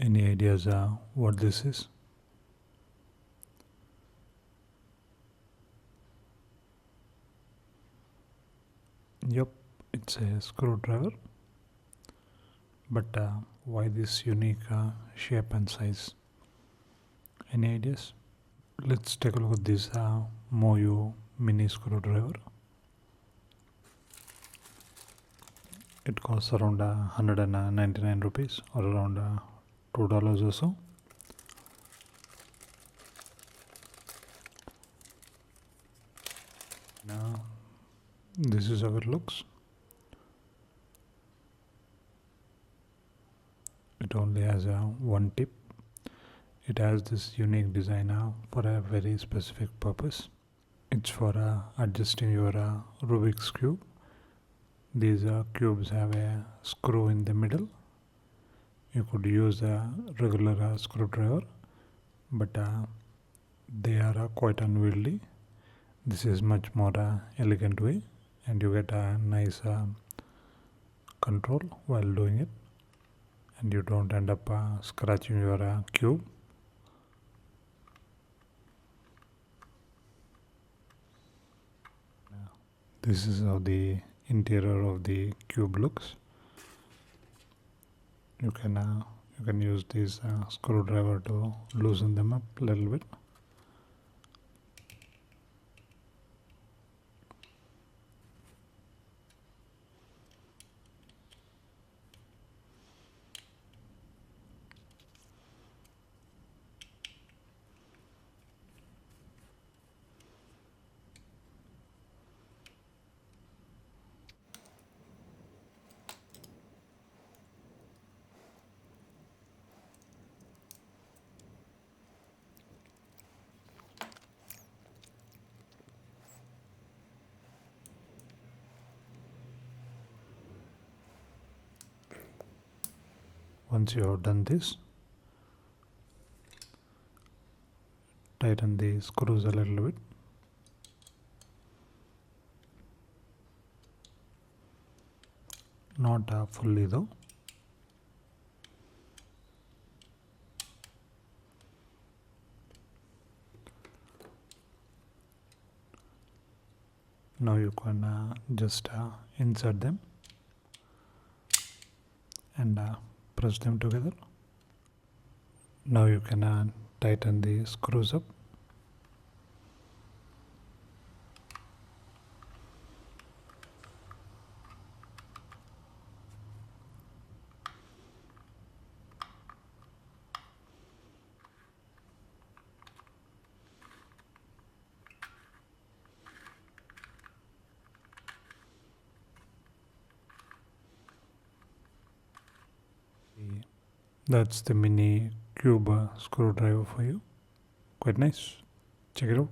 Any ideas what this is? Yep, it's a screwdriver. But why this unique shape and size? Any ideas? Let's take a look at this Moyu Mini Screwdriver. It costs around 199 rupees or around $2 or so. Now, this is how it looks. It only has one tip. It has this unique design for a very specific purpose. It's for adjusting your Rubik's cube. These cubes have a screw in the middle. You could use a regular screwdriver, but they are quite unwieldy. This is much more elegant way, and you get a nice control while doing it, and you don't end up scratching your cube. This is how the interior of the cube looks. You can use this screwdriver to loosen them up a little bit. Once you have done this, tighten the screws a little bit. Not fully though. Now you can just insert them and press them together. Now you can tighten the screws up. That's the mini cube screwdriver for you. Quite nice. Check it out.